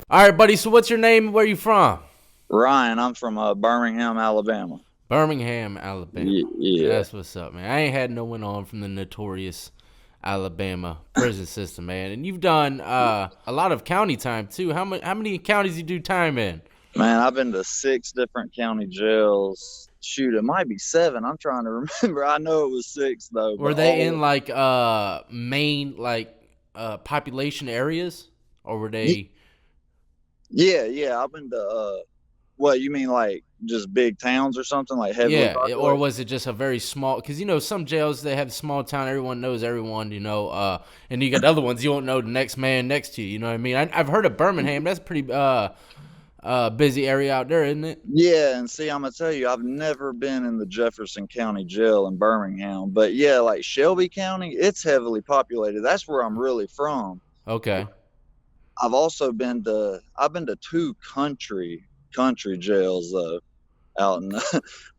All right, buddy. So what's your name? Where you from? Ryan, I'm from Birmingham, Alabama. Birmingham, Alabama. Yeah, That's what's up, man. I ain't had no one on from the notorious Alabama prison system, man. And you've done a lot of county time too. How many counties you do time in? man, I've been to 6 different county jails. Shoot, it might be 7. I'm trying to remember. I know it was 6 though, but Were they in all like main population areas, or were y- they? yeah. I've been to what you mean like just big towns or something like heavily Yeah, or populated? was it just a very small? Because some jails they have small town, everyone knows everyone, and you got other ones you don't know the next man next to you. You know what I mean? I've heard of Birmingham. That's pretty busy area out there, isn't it? Yeah, and see, I'm gonna tell you, I've never been in the Jefferson County Jail in Birmingham, but yeah, like Shelby County, it's heavily populated. That's where I'm really from. Okay. I've been to 2 country jails though out in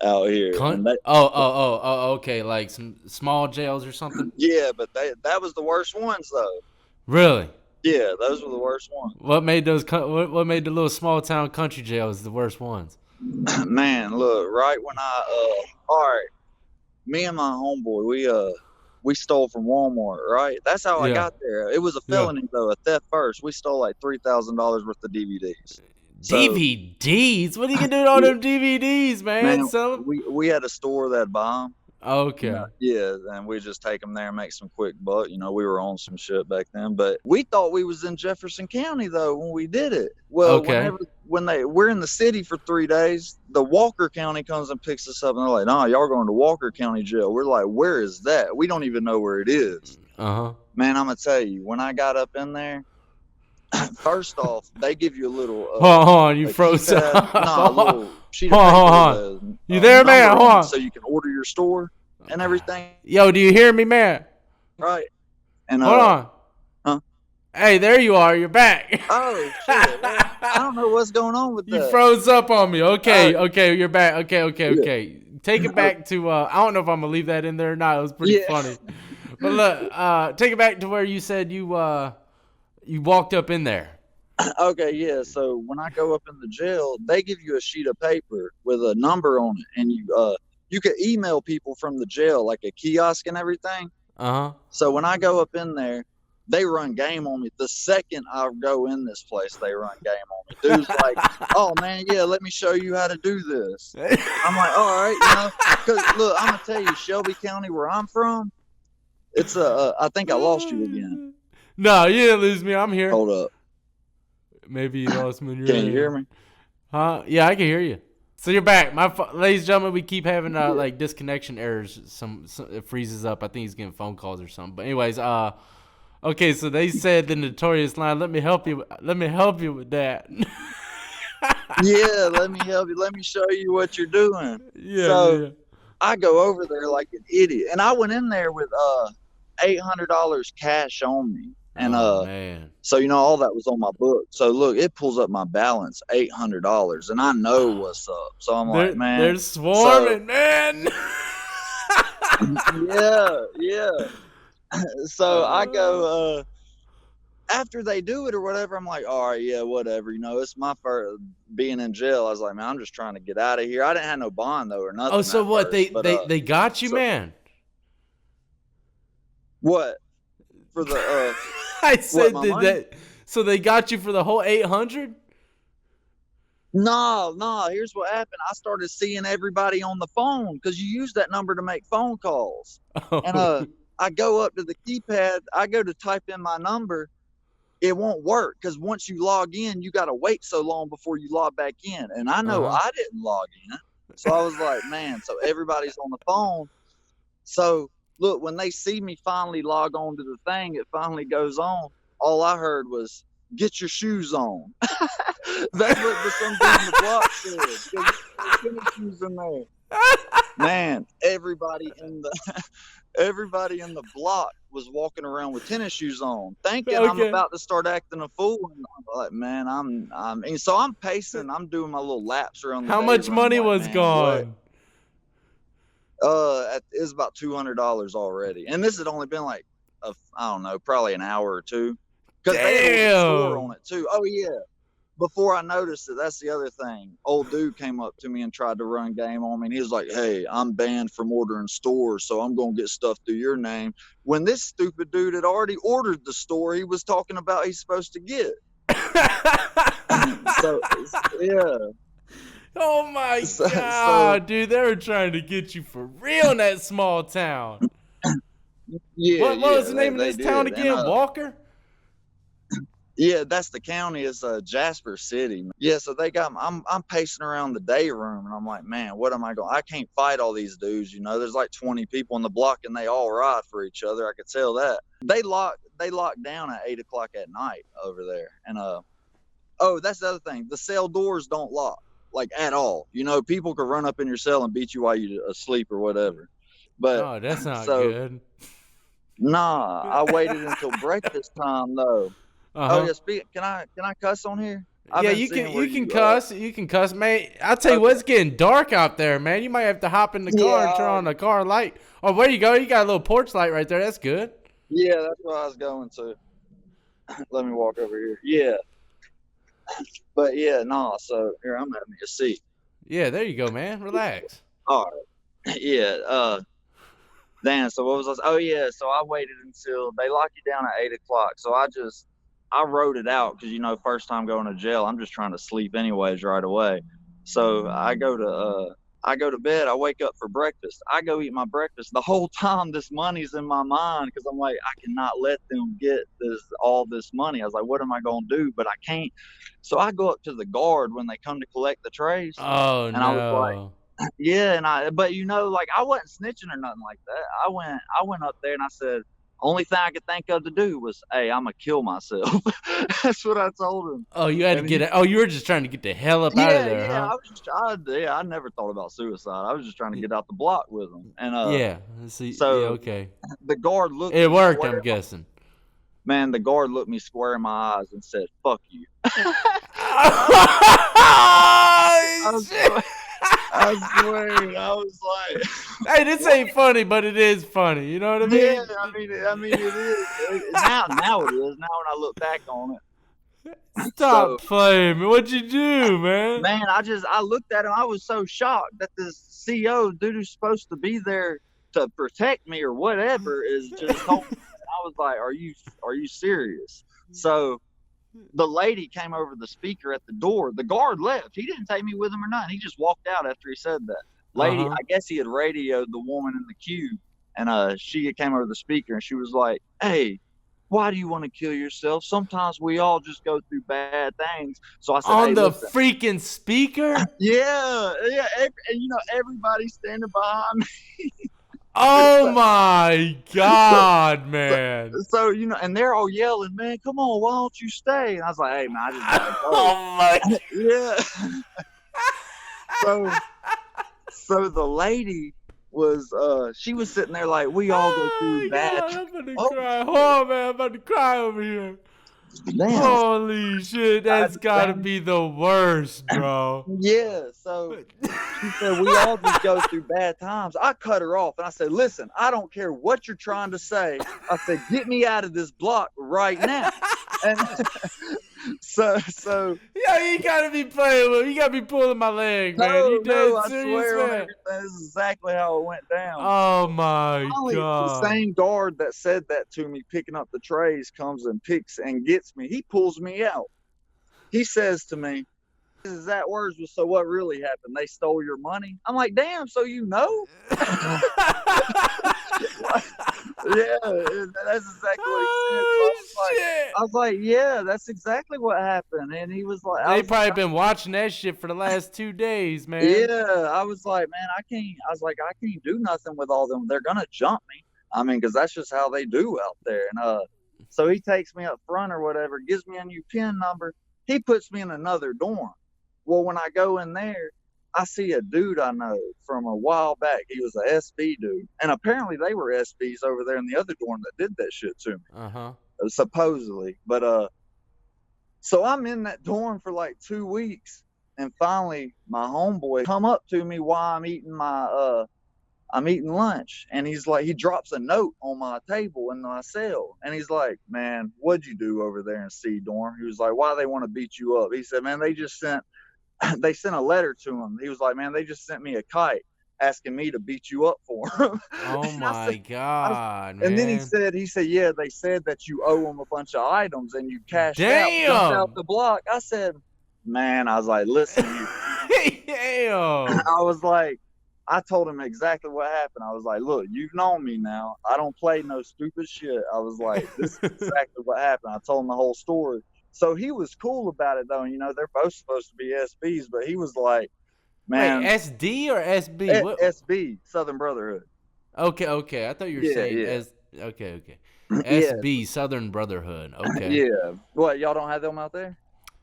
out here, Cunt. and they Okay. Like some small jails or something. yeah, but that was the worst ones though. Really? Yeah, those were the worst ones. What made the little small town country jails the worst ones? Man, look, right when all right, me and my homeboy, we stole from Walmart, right? That's how I Yeah. got there. It was a Yeah. felony though, a theft first. We stole like $3,000 worth of DVDs. So DVDs? What are you gonna do with all yeah, them DVDs, man? man, Sell them? we had a store that buy them. Okay. Yeah, and we just take them there and make some quick buck. We were on some shit back then, but we thought we was in Jefferson County though when we did it. Well, Okay. we're in the city for 3 days, the Walker County comes and picks us up, and they're like, "Nah, y'all going to Walker County Jail." We're like, "Where is that?" We don't even know where it is. Uh huh. Man, I'm gonna tell you, when I got up in there, first off, they give you a little Hold on, you a froze keypad, up. nah, a Hold on. little sheet of Hold paper with on. a, You a there, man? number Hold on it, on. so you can order your store and everything, Yo, do you hear me, man? right? And Hold on. huh? Hey, there you are. You're back. Oh shit! Well, I don't know what's going on with You that. froze up on me. Oh Okay, you're back. yeah, Okay. Take it back to I don't know if I'm gonna leave that in there or not. It was pretty yeah. funny. But look, take it back to where you said you walked up in there. Okay, yeah. So when I go up in the jail, they give you a sheet of paper with a number on it, and you can email people from the jail, like a kiosk and everything. Uh-huh. So when I go up in there, they run game on me. The second I go in this place, they run game on me. Dude's like, "Oh man, yeah, let me show you how to do this." I'm like, "All right, because look, I'm gonna tell you, Shelby County, where I'm from, it's I think I lost you again. No, you didn't lose me. I'm here. Hold up, Maybe you lost me in your can you hear end. me? Huh? Yeah, I can hear you. So you're back. Ladies and gentlemen, we keep having Yeah. like disconnection errors. Some it freezes up. I think he's getting phone calls or something. But anyways, okay. So they said the notorious line. Let me help you. Let me help you with that. Yeah, let me help you. Let me show you what you're doing. Yeah, So yeah. I go over there like an idiot, and I went in there with $800 cash on me, and Oh man. so all that was on my book. So look, it pulls up my balance, $800, and I know what's up. So I'm like, man. They're So swarming, man. yeah. So I go after they do it or whatever. I'm like, all right, yeah, whatever. It's my first being in jail. I was like, man, I'm just trying to get out of here. I didn't have no bond though or Oh, nothing so at what? first, but They got you, so man. what for the I what said my that. money? So they got you for the whole 800. No. Here's what happened. I started seeing everybody on the phone because you use that number to make phone calls. And Oh. I go up to the keypad. I go to type in my number. It won't work because once you log in, you got to wait so long before you log back in. And I Uh know huh. I didn't log in. So I was like, man, so everybody's on the phone. So look, when they see me finally log on to the thing, it finally goes on. All I heard was, "Get your shoes on." That's what some dude in the block said. There's tennis shoes in there. Man, everybody in the block was walking around with tennis shoes on, thinking I'm Okay. about to start acting a fool. And I'm like, man, and so I'm pacing, I'm doing my little laps around the How day much room. I'm money like, was man, what? gone? It's about $200 already, and this had only been like, I don't know, probably an hour or two, because they had ordered store on Damn. it too. Oh yeah, before I noticed it, that's the other thing. Old dude came up to me and tried to run game on me, and he was like, "Hey, I'm banned from ordering stores, so I'm gonna get stuff through your name." When this stupid dude had already ordered the store he was talking about he's supposed to get. So yeah. Oh my So, god, dude, they were trying to get you for real in that small town. yeah, What was the name of they this town did. again? And, Walker? yeah, that's the county. It's Jasper City. Yeah, so they got. I'm pacing around the day room, and I'm like, man, what am I going? I can't fight all these dudes. You know, there's like 20 people in the block, and they all ride for each other. I could tell that. They locked down at 8 o'clock at night over there, and oh, that's the other thing. The cell doors don't lock like at all. You know, people could run up in your cell and beat you while you're asleep or whatever. But Oh, that's not so good. nah, I waited until breakfast time though. Oh Uh-huh. yeah, can I cuss on here? I've Yeah, been you seeing can where you can you cuss. You can cuss, man. I'll tell you what, okay. it's getting dark out there, man. You might have to hop in the car and turn Yeah, on the car light. Oh, where you go? You got a little porch light right there. That's good. yeah, that's what I was going to. Let me walk over here. Yeah. But yeah, nah, so here I'm having a seat. Yeah, there you go, man. Relax. All right. Yeah, damn, so what was I? Oh yeah, so I waited until they lock you down at 8 o'clock. So I wrote it out because you know, first time going to jail, I'm just trying to sleep anyways right away. So I go to bed. I wake up for breakfast. I go eat my breakfast. The whole time this money's in my mind because I'm like, I cannot let them get all this money. I was like, what am I gonna do? But I can't. So I go up to the guard when they come to collect the trays, Oh and I was like, no. yeah, but you know, like I wasn't snitching or nothing like that. I went up there and I said, only thing I could think of to do was, hey, I'm gonna kill myself. That's what I told him. Oh, you had to And he, get it. Oh, you were just trying to get the hell up out of there, yeah, huh? I was just, I never thought about suicide. I was just trying to get out the block with him. And Yeah. See, yeah, so okay. the guard looked It me worked, square. I'm guessing. Man, the guard looked me square in my eyes and said, "Fuck you." I Oh, was, shit. I swear, I was like, Hey, this ain't funny, but it is funny. You know what I yeah, mean? I mean, it is now. It is now when I look back on it. So Stop playing, man. What'd you do, man? man, I looked at him. I was so shocked that this CO dude who's supposed to be there to protect me or whatever is just told me. I was like, are you serious? So the lady came over the speaker at the door. The guard left. He didn't take me with him or nothing. He just walked out after he said that. Lady, Uh-huh. I guess he had radioed the woman in the queue, and she came over the speaker and she was like, "Hey, why do you want to kill yourself? Sometimes we all just go through bad things." So I said, On "Hey, the listen, freaking speaker? yeah, and you know everybody standing behind me." Oh so, my so, god, so, man. so, you know, and they're all yelling, "Man, come on, why don't you stay?" And I was like, "Hey, man, I just gotta go." Oh my. Yeah. So the lady was she was sitting there like, we all go through Oh my bad. god, I'm about to Oh cry. Oh man, I'm about to cry over here. damn. Holy shit, that's gotta be the worst, bro. Yeah, so she said we all just go through bad times. I cut her off and I said, "Listen, I don't care what you're trying to say." I said, "Get me out of this block right now." And so Yo, you gotta be playing with me. You gotta be pulling my leg, man. You no, dead I serious, swear on man? everything, this is exactly how it went down. Oh my Finally, the god. same guard that said that to me, picking up the trays, comes and picks and gets me. He pulls me out. He says to me, his exact words was, "So what really happened? They stole your money?" I'm like, "Damn, so you know?" Yeah, that's exactly what he said. So Oh shit. I was like, "Yeah, that's exactly what happened." And he was like, They probably been watching that shit for the last 2 days, man. "Yeah." I was like, "Man, I can't." I was like, "I can't do nothing with all them. They're gonna jump me. I mean, because that's just how they do out there." And so he takes me up front or whatever, gives me a new PIN number. He puts me in another dorm. Well, when I go in there, I see a dude I know from a while back. He was a SB dude, and apparently they were SBs over there in the other dorm that did that shit to me, Uh-huh. supposedly. But so I'm in that dorm for like 2 weeks, and finally my homeboy come up to me while I'm eating I'm eating lunch, and he's like, he drops a note on my table in my cell, and he's like, man, what'd you do over there in C dorm? He was like, why they want to beat you up? He said, man, they just sent they sent a letter to him. He was like, man, they just sent me a kite asking me to beat you up for him. Oh And I said, my God, and then man. he said, yeah, they said that you owe them a bunch of items and you cashed out, jumped out Damn. the block. I said, man, I was like, listen, you. Damn. I was like, I told him exactly what happened. I was like, look, you've known me now. I don't play no stupid shit. I was like, this is exactly what happened. I told him the whole story. So he was cool about it, though. You know, they're both supposed to be SBs, but he was like, Wait, man, SD or SB? What? SB, Southern Brotherhood. Okay, okay. I thought you were Yeah, saying yeah. S. Okay, okay. Yeah, SB, Southern Brotherhood. Okay. yeah. What, y'all don't have them out there?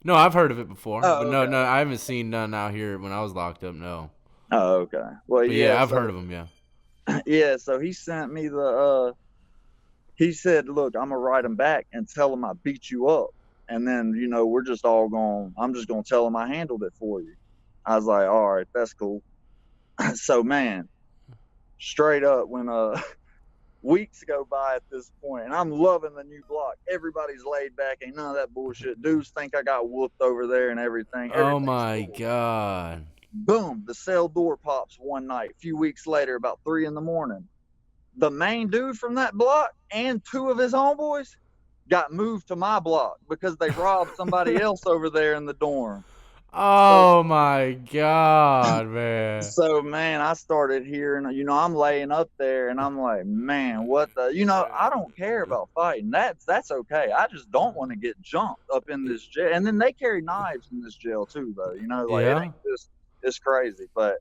No, I've heard of it before, but Oh, no, okay. no, I haven't seen none out here when I was locked up. No, Oh, okay. Well, but yeah. yeah, I've So heard of them. Yeah. yeah, so he sent me the. He said, "Look, I'm gonna write him back and tell him I beat you up, and then you know we're just all going. I'm just gonna tell him I handled it for you." I was like, "All right, that's cool." So man, straight up when weeks go by at this point, and I'm loving the new block. Everybody's laid back, ain't none of that bullshit. Dudes think I got whooped over there and everything. Oh Everything's my cool. God. Boom, the cell door pops one night. A few weeks later, about 3 in the morning, the main dude from that block and two of his homeboys got moved to my block because they robbed somebody else over there in the dorm. So, Oh my God, man. so man, I started hearing, you know, I'm laying up there and I'm like, man, what the, you know, I don't care about fighting. That's okay. I just don't want to get jumped up in this jail. And then they carry knives in this jail too, though. You know, like it Yeah. ain't just, it's crazy. But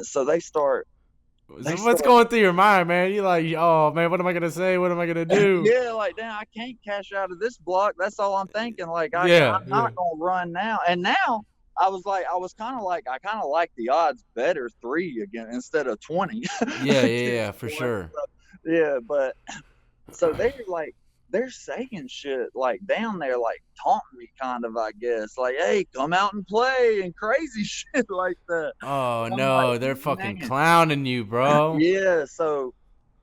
so they So what's start going through your mind, man? You like, oh man, what am I gonna say? What am I gonna do? yeah, like damn, I can't cash out of this block. That's all I'm thinking. Like Yeah, I'm yeah, not gonna run now. And now I was like, I was kind of like, I kind of like the odds better 3 again instead of 20. yeah, yeah, yeah, Against for one. sure. Yeah, but so they're saying shit like down there, like taunting me, kind of, I guess, like, hey, come out and play and crazy shit like that. Oh And I'm like, no, they're fucking man, clowning you, bro. yeah. So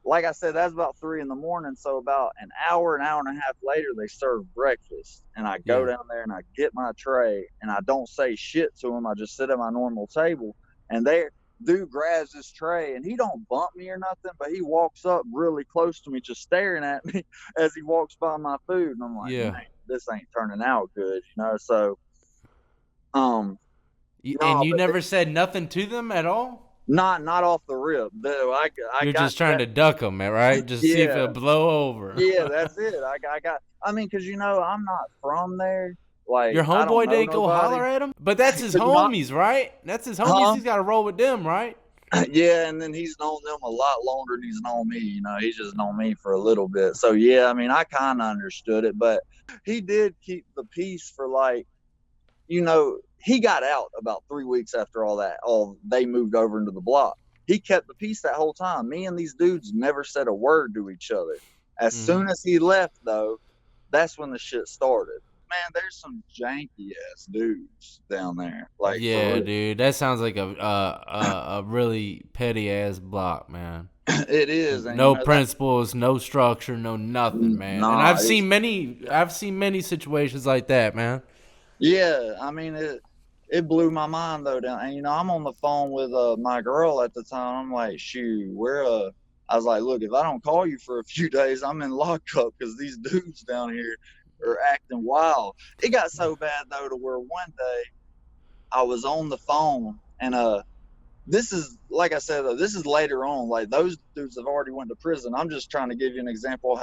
like I said, that's about 3 in the morning. So about an hour and a half later, they serve breakfast, and I go Yeah. down there and I get my tray, and I don't say shit to him. I just sit at my normal table, and there, dude grabs this tray, and he don't bump me or nothing, but he walks up really close to me, just staring at me as he walks by my food, and I'm like, Yeah. man, this ain't turning out good, you know. So, um, And no, you but never said nothing to them at all? not off the rip, though. I You're got just trying that. to duck them, right? Just see if Yeah. it'll blow over. Yeah, that's it. I got. I mean, cause you know I'm not from there. Like Your I don't homeboy know didn't go nobody. holler at him? But that's his Cause you know, homies, right? That's his homies. huh? He's got to roll with them, right? Yeah, and then he's known them a lot longer than he's known me. You know, he's just known me for a little bit. So yeah, I mean, I kind of understood it, but he did keep the peace for like, you know, he got out about 3 weeks after all that. All they moved over into the block. He kept the peace that whole time. Me and these dudes never said a word to each other. As Mm-hmm. soon as he left, though, that's when the shit started. Man, there's some janky ass dudes down there, like for Yeah, real. dude. That sounds like a really petty ass block, man. It is, and you No know that. principles, no structure, no nothing, man. And Nah, it's I've seen many situations like that, man. yeah. I mean, it blew my mind though. Down, and you know, I'm on the phone with my girl at the time. I'm like, shoot, I was like, look, if I don't call you for a few days, I'm in lockup because these dudes down here are acting wild. It got so bad though to where one day I was on the phone and this is like I said though, this is later on. Like those dudes have already went to prison. I'm just trying to give you an example of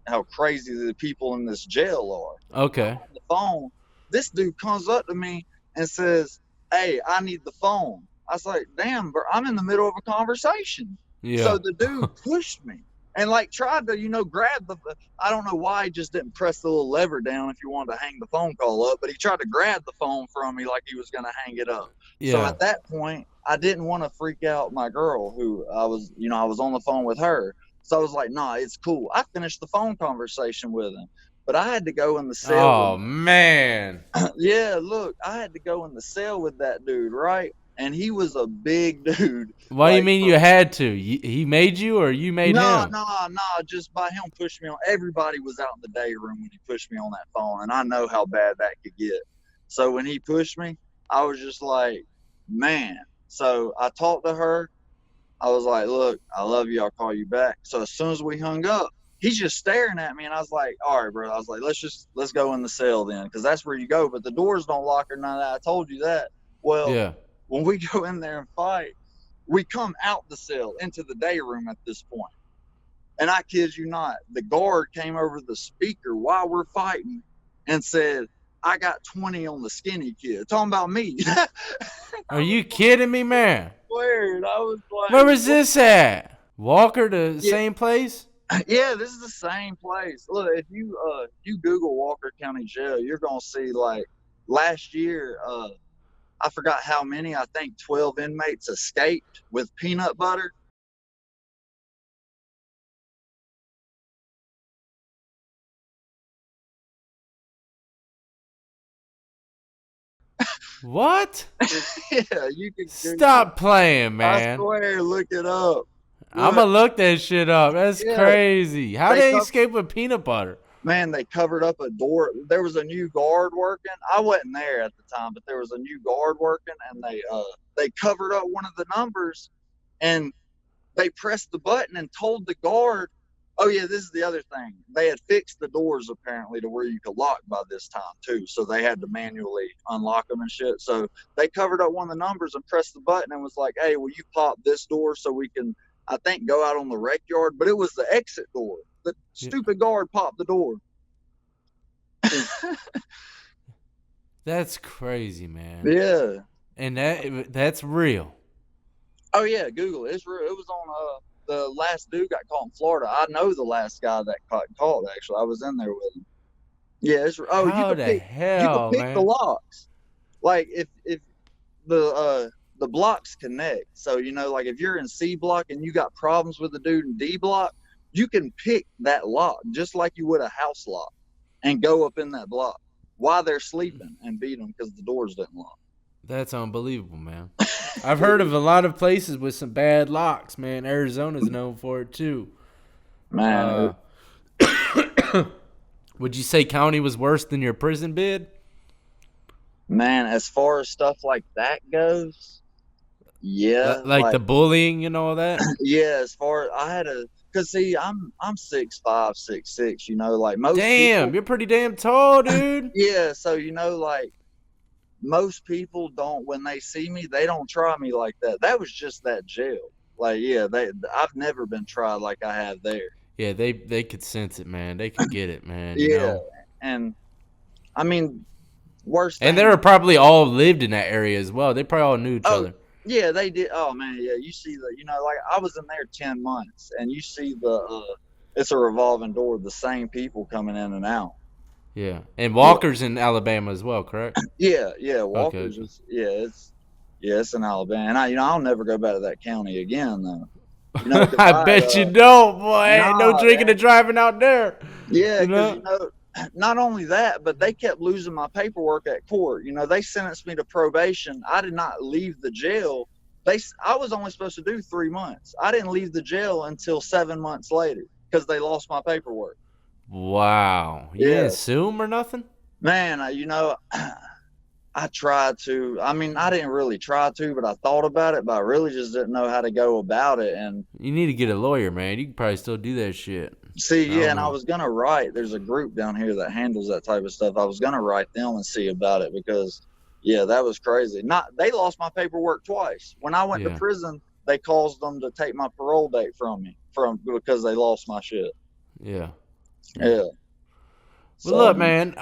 how crazy the people in this jail are. I'm Okay. on the phone. This dude comes up to me and says, "Hey, I need the phone." I was like, "Damn, bro, I'm in the middle of a conversation." So Yeah. the dude pushed me and like tried to, you know, grab the. I don't know why he just didn't press the little lever down if you wanted to hang the phone call up, but he tried to grab the phone from me like he was gonna hang it up. So Yeah. at that point, I didn't want to freak out my girl, who I was, you know, I was on the phone with her. So I was like, "Nah, it's cool." I finished the phone conversation with him, but I had to go in the cell with. Oh man. Yeah, look, I had to go in the cell with that dude, right? and he was a big dude. Why do you Like, mean you had to? He made you, or you made no, him? no, no, just by him pushing me on. Everybody was out in the day room when he pushed me on that phone, and I know how bad that could get. So when he pushed me, I was just like, man. So I talked to her. I was like, look, I love you. I'll call you back. So as soon as we hung up, he's just staring at me, and I was like, all right, bro. I was like, let's go in the cell then, because that's where you go. But the doors don't lock or none of that. I told you that. Well, Yeah. when we go in there and fight, we come out the cell into the day room at this point. And I kid you not, the guard came over the speaker while we're fighting and said, I got 20 on the skinny kid. Talking about me. Are you kidding me, man? Weird. I was like, Where was this at? Walker, the Yeah. same place? Yeah, this is the same place. Look, if you Google Walker County Jail, you're gonna see like last year, I forgot how many, I think 12 inmates escaped with peanut butter. What? Yeah, you can Stop playing, I man. swear, look it up. I'ma Look, look that shit up. That's yeah, crazy. How they they co- escape with peanut butter? man, they covered up a door. There was a new guard working. I wasn't there at the time, but there was a new guard working, and they covered up one of the numbers, and they pressed the button and told the guard, oh yeah, this is the other thing. They had fixed the doors apparently to where you could lock by this time too. So they had to manually unlock them and shit. So they covered up one of the numbers and pressed the button and was like, hey, will you pop this door so we can, I think, go out on the rec yard? But it was the exit door. The Yeah. stupid guard popped the door. That's crazy, man. Yeah. And that's real. Oh yeah, Google it. It's real. It was on the last dude got caught in Florida. I know the last guy that got caught actually. I was in there with him. Yeah, it's How you the could hell, pick the man? locks. Like if the blocks connect. So like if you're in C block and you got problems with the dude in D block, you can pick that lock just like you would a house lock and go up in that block while they're sleeping and beat them because the doors didn't lock. That's unbelievable, man. I've heard of a lot of places with some bad locks, man. Arizona's known for it too. Man, Would you say county was worse than your prison bid? man, as far as stuff like that goes, yeah, Like the bullying and all that? yeah, as far as I had a, cause see, I'm 6'5", 6'6", like most Damn, people, you're pretty damn tall, dude. yeah, so like most people don't, when they see me, they don't try me like that. That was just that jail. Like, yeah, I've never been tried like I have there. Yeah, they could sense it, man. They could get it, man. You Yeah, know. and I mean, worst And thing. they were probably all lived in that area as well. They probably all knew each other. Yeah, they did. Oh man, yeah, you see the, like I was in there 10 months, and you see it's a revolving door, the same people coming in and out. Yeah, and Walker's in Alabama as well, correct? Yeah, Walker's Okay. just, it's in Alabama, and I'll never go back to that county again though. 'Cause I bet you don't, boy. No Nah, drinking and driving out there. yeah, You because know? not only that, but they kept losing my paperwork at court. They sentenced me to probation. I did not leave the jail. I was only supposed to do 3 months. I didn't leave the jail until 7 months later because they lost my paperwork. Wow. You Yeah. didn't sue him or nothing? Man, I tried to. I mean, I didn't really try to, but I thought about it, but I really just didn't know how to go about it. And You need to get a lawyer, man. You can probably still do that shit. see, I don't and I know. was gonna write. There's a group down here that handles that type of stuff. I was gonna write them and see about it because, yeah, that was crazy. They lost my paperwork twice. When I went to Yeah. prison, they caused them to take my parole date from me because they lost my shit. Yeah. Yeah. Well, look, man.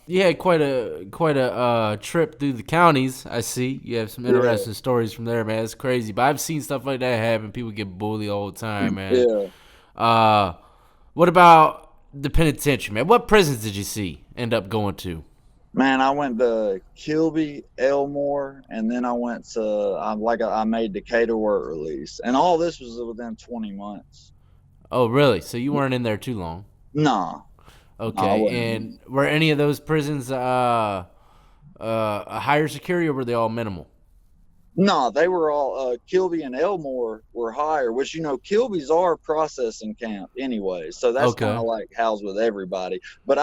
You had quite a trip through the counties. I see you have some interesting stories from there, man. It's crazy, but I've seen stuff like that happen. People get bullied all the time, man. Yeah. What about the penitentiary, man? What prisons did you end up going to? Man, I went to Kilby, Elmore, and then I went to I made Decatur work release, and all this was within 20 months. Oh, really? So you weren't in there too long? Nah. I Okay. wasn't. And were any of those prisons a higher security, or were they all minimal? No, they were all Kilby and Elmore were higher, which Kilby's our processing camp anyway, so that's kind Okay. of like housed with everybody. But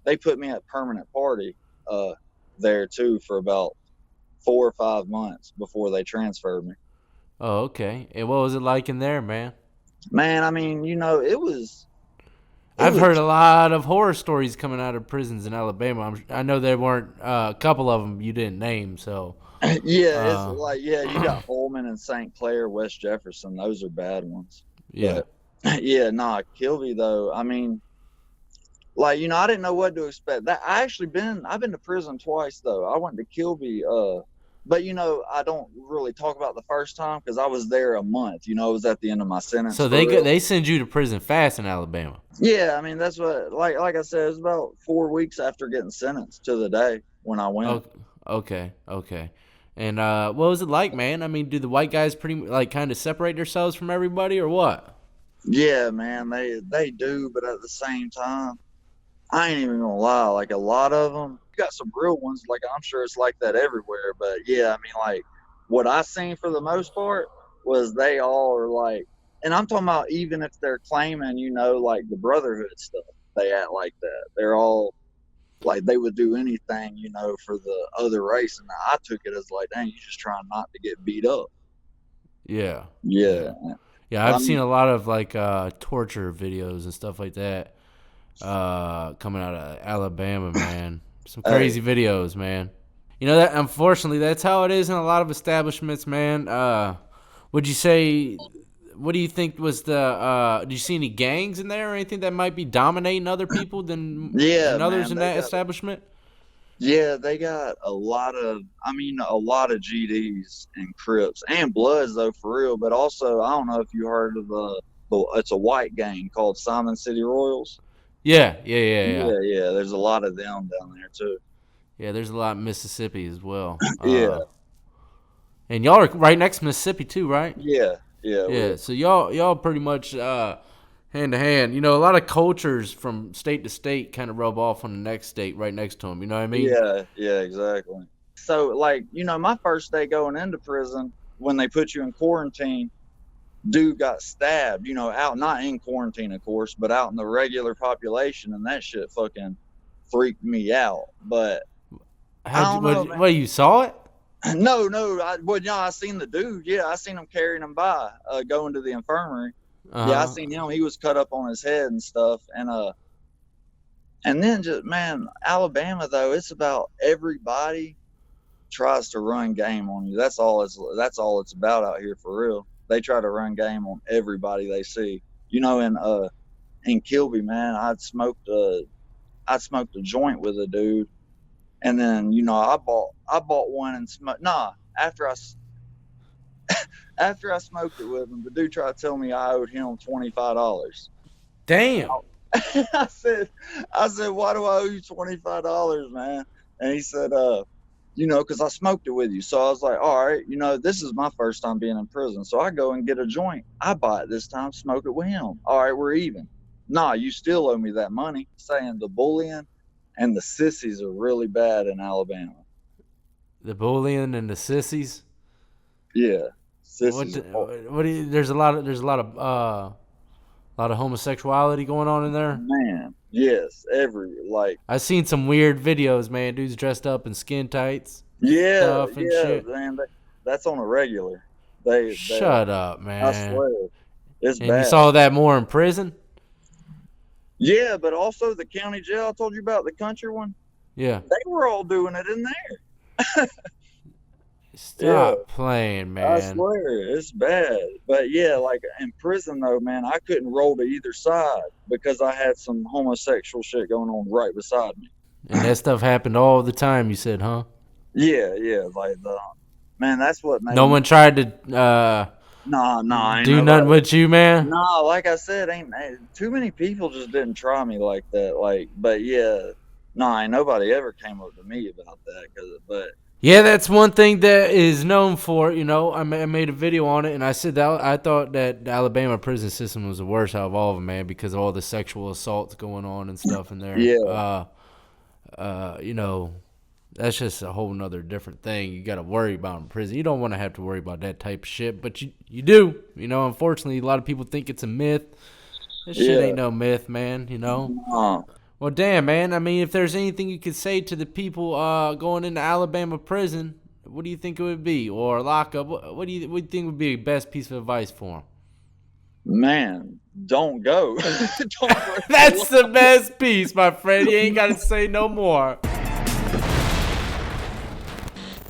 they put me at permanent party uh, there too for about 4 or 5 months before they transferred me. Oh, okay. And what was it like in there, man? Man, I mean, it I've heard was a lot of horror stories coming out of prisons in Alabama. I know there weren't a couple of them you didn't name, so yeah, it's uh, like you got Holman and St. Clair, West Jefferson. Those are bad ones. yeah. But yeah, nah, Kilby though. I mean, like I didn't know what to expect. I've been to prison twice though. I went to Kilby, but I don't really talk about the first time because I was there a month. It was at the end of my sentence So for real. they send you to prison fast in Alabama. Yeah, I mean that's what like I said, it was about 4 weeks after getting sentenced to the day when I went. Oh, okay, okay. And what was it like, man? I mean, do the white guys pretty like kind of separate themselves from everybody, or what? Yeah, man, they do, but at the same time, I ain't even gonna lie. Like a lot of them, you got some real ones. Like I'm sure it's like that everywhere. But yeah, I mean, like what I seen for the most part was they all are like, and I'm talking about even if they're claiming, like the brotherhood stuff, they act like that. They're all like they would do anything, for the other race. And I took it as like, dang, you just trying not to get beat up. Yeah, yeah, Yeah, yeah. but I I've seen mean, a lot of like torture videos and stuff like that coming out of Alabama, man. Some hey, crazy videos, man. You know that unfortunately that's how it is in a lot of establishments, man. Would you say what do you think was the do you see any gangs in there or anything that might be dominating other people yeah, than others man, in they that got establishment? they got a lot of GDs and Crips and Bloods though for real. But also, I don't know if you heard of it's a white gang called Simon City Royals. Yeah, yeah, yeah, yeah. Yeah, yeah. There's a lot of them down there too. Yeah, there's a lot in Mississippi as well. Yeah, And y'all are right next to Mississippi too, right? yeah, yeah. Yeah, so y'all pretty much hand to hand. You know, a lot of cultures from state to state kind of rub off on the next state right next to them. You know what I mean? Yeah, yeah, exactly. So, like, my first day going into prison, when they put you in quarantine, dude got stabbed, out, not in quarantine, of course, but out in the regular population. And that shit fucking freaked me out. But I How'd you don't know, what you saw it? man. No, no. I seen the dude. Yeah, I seen him carrying him by, going to the infirmary. Yeah, I Uh huh. seen him. He was cut up on his head and stuff. And then just, man, Alabama, though, it's about everybody tries to run game on you. That's all it's about out here for real. They try to run game on everybody they see. In Kilby, man, I'd smoked a joint with a dude, and then I bought one and smoked. Nah, after I smoked it with him, the dude tried to tell me I owed him $25. Damn. I said, why do I owe you $25, man? And he said, because I smoked it with you. So I was like, all right, this is my first time being in prison. So I go and get a joint. I buy it this time, smoke it with him. All right, we're even. Nah, you still owe me that money. Saying the bullying and the sissies are really bad in Alabama. The bullying and the sissies. Yeah, What? sissies are, What do you? There's a lot of homosexuality going on in there. man. Yes, like, I've seen some weird videos, man. Dudes dressed up in skin tights, yeah, stuff and yeah, shit. man. That's on a regular. They, Shut up, I man. swear, it's And you bad. saw that more in prison? Yeah, but also the county jail I told you about, the country one, Yeah. they were all doing it in there. Yeah, Stop playing, I man. swear, it's bad. But yeah, like in prison though, man, I couldn't roll to either side because I had some homosexual shit going on right beside me. And that stuff happened all the time, you said, huh? Yeah, yeah, like man, that's what made No me. one tried to Nah, ain't do nothing nobody. with you, man? Nah, like I said, ain't too many people just didn't try me like that. Like, but yeah, nah, ain't nobody ever came up to me about that. But Yeah, that's one thing that is known for. You know, I made a video on it, and I said that I thought that the Alabama prison system was the worst out of all of them, man, because of all the sexual assaults going on and stuff in there. yeah, You know, That's just a whole nother different thing you got to worry about in prison. You don't want to have to worry about that type of shit, but you do. You know, unfortunately, a lot of people think it's a myth. This shit ain't no myth, man, you know? Well, damn, man. I mean, if there's anything you could say to the people going into Alabama prison, what do you think it would be? Or lockup? What do you think would be the best piece of advice for them? Man, don't go. Don't That's the best piece, my friend. You ain't got to say no more.